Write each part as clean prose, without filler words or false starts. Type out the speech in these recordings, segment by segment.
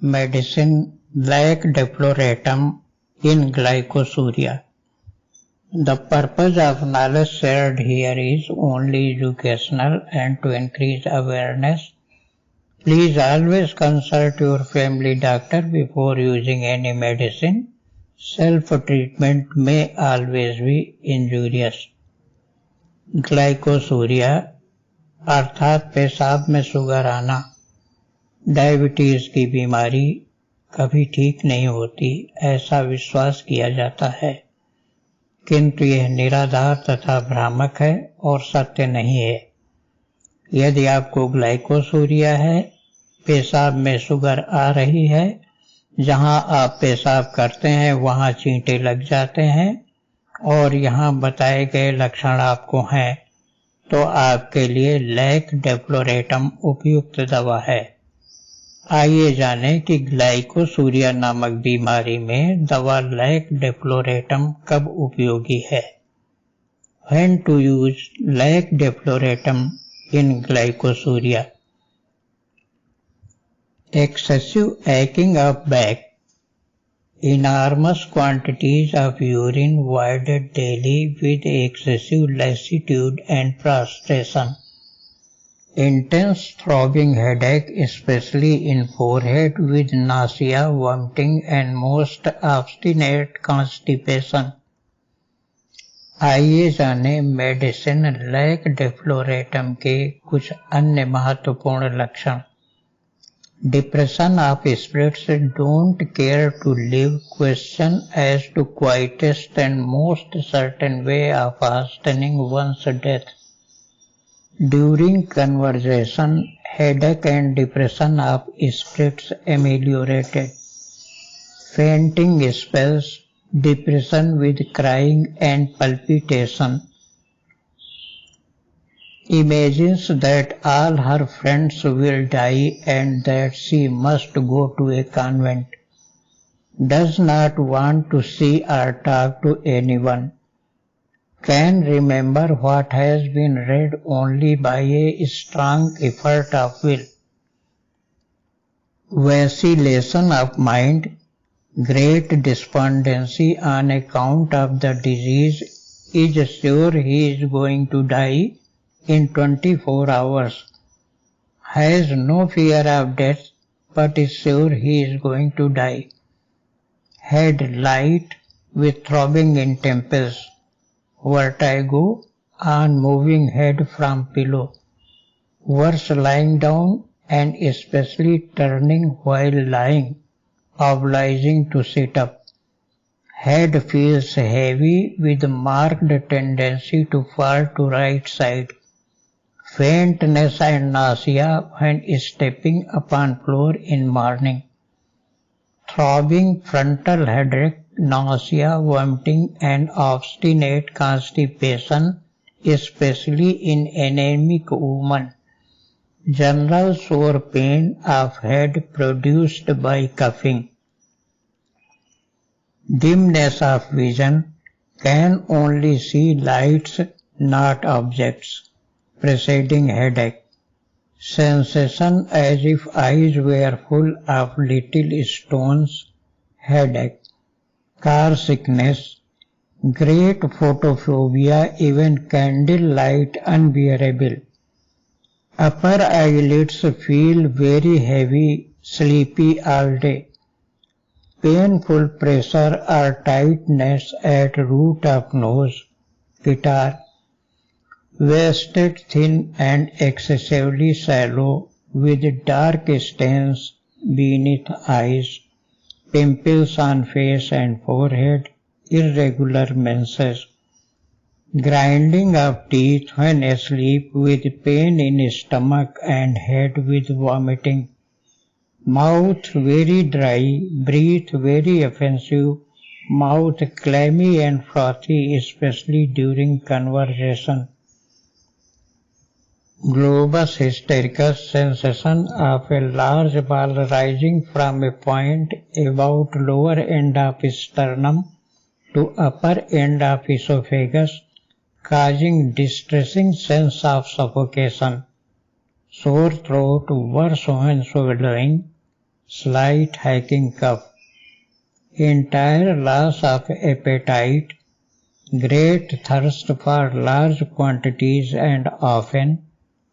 Medicine Lac Defloratum in Glycosuria. The purpose of knowledge shared here is only educational and to increase awareness. Please always consult your family doctor before using any medicine. Self-treatment may always be injurious. Glycosuria अर्थात पेशाब में sugar आना, diabetes की बीमारी कभी ठीक नहीं होती, ऐसा विश्वास किया जाता है, किंतु यह निराधार तथा भ्रामक है और सत्य नहीं है। यदि आपको ग्लाइकोसूरिया है, पेशाब में शुगर आ रही है, जहां आप पेशाब करते हैं वहां चींटे लग जाते हैं और यहां बताए गए लक्षण आपको हैं, तो आपके लिए लैक डेफ्लोरेटम उपयुक्त दवा है। आइए जानें कि ग्लाइकोसूरिया नामक बीमारी में दवा लैक डेफ्लोरेटम कब उपयोगी है। When to use Lac Defloratum in Glycosuria? Excessive aching of back. Enormous quantities of urine voided daily with excessive lassitude and prostration. Intense throbbing headache, especially in forehead, with nausea, vomiting and most obstinate constipation. आइए जानें medicine lack डेफ्लोरेटम के कुछ अन्य महत्वपूर्ण लक्षण। Depression of spirits, don't care to live, question as to quietest and most certain way of hastening one's death. During conversation, headache and depression of spirits ameliorated. Fainting spells, depression with crying and palpitation. Imagines that all her friends will die and that she must go to a convent. Does not want to see or talk to anyone. Can remember what has been read only by a strong effort of will. Vacillation of mind, great despondency on account of the disease, is sure he is going to die in 24 hours, has no fear of death but is sure he is going to die. Head light with throbbing in temples, vertigo on moving head from pillow, worse lying down and especially turning while lying, obliging to sit up. Head feels heavy with marked tendency to fall to right side. Faintness and nausea when stepping upon floor in morning. Throbbing frontal headache, nausea, vomiting and obstinate constipation, especially in anemic women. General sore pain of head produced by coughing. Dimness of vision, can only see lights, not objects. Preceding headache. Sensation as if eyes were full of little stones, headache. Car sickness, great photophobia, even candle light unbearable. Upper eyelids feel very heavy, sleepy all day. Painful pressure or tightness at root of nose, guitar. Wasted, thin and excessively shallow, with dark stains beneath eyes, pimples on face and forehead, irregular menses. Grinding of teeth when asleep with pain in stomach and head with vomiting. Mouth very dry, breath very offensive, mouth clammy and frothy, especially during conversation. Globushystericus, sensation of a large ball rising from a point about lower end of sternum to upper end of esophagus, causing distressing sense of suffocation. Sore throat worse when swallowing, slight hacking cough, entire loss of appetite, great thirst for large quantities and often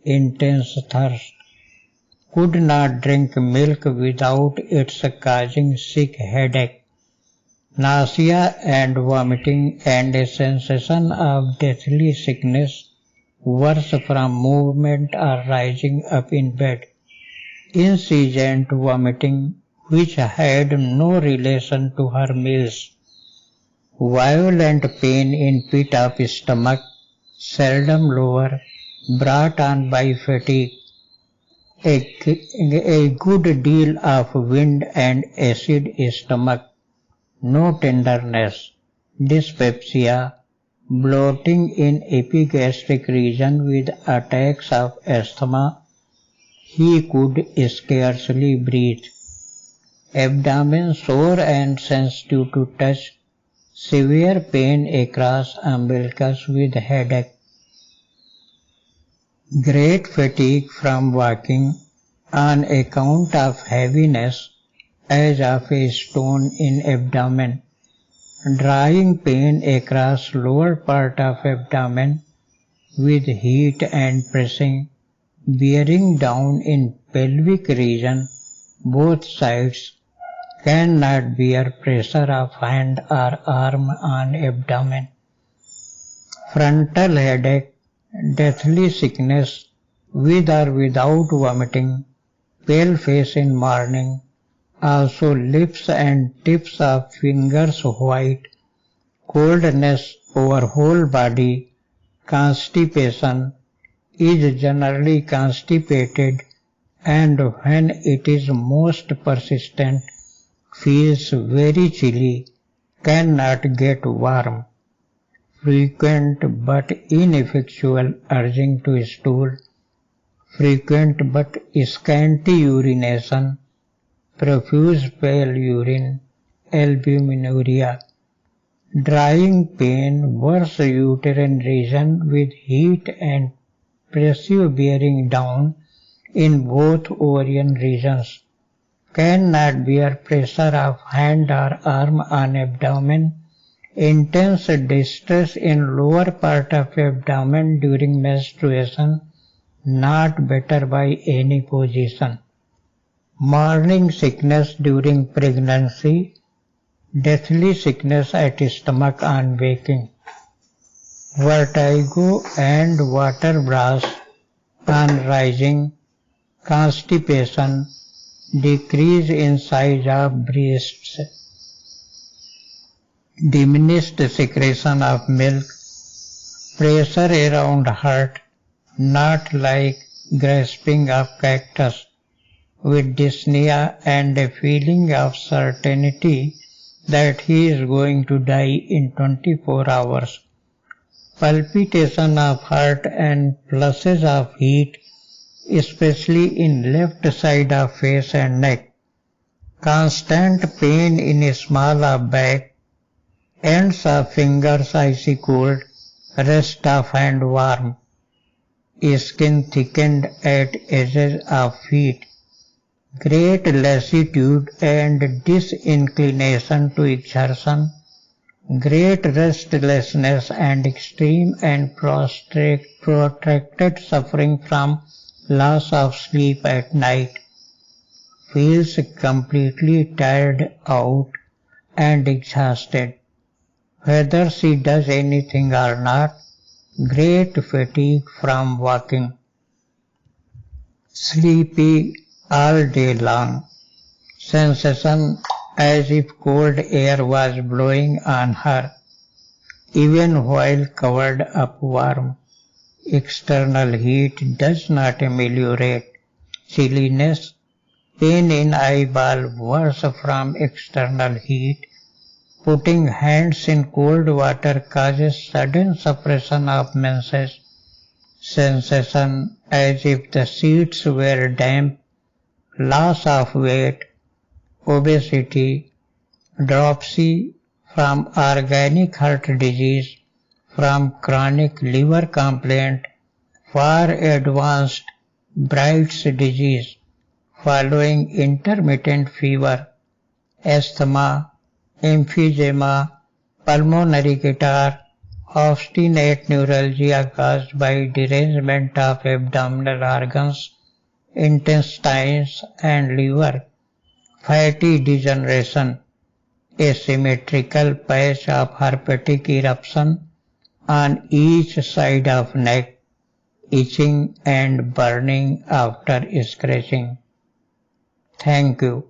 intense thirst. Could not drink milk without its causing sick headache, nausea and vomiting, and a sensation of deathly sickness, worse from movement or rising up in bed, incessant vomiting which had no relation to her meals, violent pain in pit of stomach, seldom lower, brought on by fatigue, a good deal of wind and acid stomach, no tenderness, dyspepsia, bloating in epigastric region with attacks of asthma, he could scarcely breathe, abdomen sore and sensitive to touch, severe pain across umbilicus with headache, great fatigue from walking on account of heaviness as of a stone in abdomen, drawing pain across lower part of abdomen with heat and pressing, bearing down in pelvic region, both sides, cannot bear pressure of hand or arm on abdomen, frontal headache, deathly sickness with or without vomiting, pale face in morning, also lips and tips of fingers white, coldness over whole body, constipation, is generally constipated and when it is most persistent, feels very chilly, cannot get warm, frequent but ineffectual urging to stool, frequent but scanty urination, profuse pale urine, albuminuria, drying pain, worse uterine region with heat and pressure bearing down in both ovarian regions, cannot bear pressure of hand or arm on abdomen, intense distress in lower part of abdomen during menstruation, not better by any position, morning sickness during pregnancy, deathly sickness at stomach on waking, vertigo and water brass on rising, constipation, decrease in size of breasts, diminished secretion of milk, pressure around heart, not like grasping of cactus, with dyspnea and a feeling of certainty that he is going to die in 24 hours, palpitation of heart and flushes of heat, especially in left side of face and neck, constant pain in small of back, ends of fingers icy cold, rest of hand warm, skin thickened at edges of feet, great lassitude and disinclination to exertion, great restlessness and extreme and protracted suffering from loss of sleep at night, feels completely tired out and exhausted, whether she does anything or not, great fatigue from walking, sleepy all day long, sensation as if cold air was blowing on her, even while covered up warm. External heat does not ameliorate chilliness, pain in eyeball worse from external heat, putting hands in cold water causes sudden suppression of menses, sensation as if the sheets were damp, loss of weight, obesity, dropsy from organic heart disease, from chronic liver complaint, far advanced Bright's disease, following intermittent fever, asthma, emphysema, pulmonary catarrh, obstinate neuralgia caused by derangement of abdominal organs, intestines and liver, fatty degeneration, a symmetrical patch of herpetic eruption on each side of neck, itching and burning after scratching. Thank you.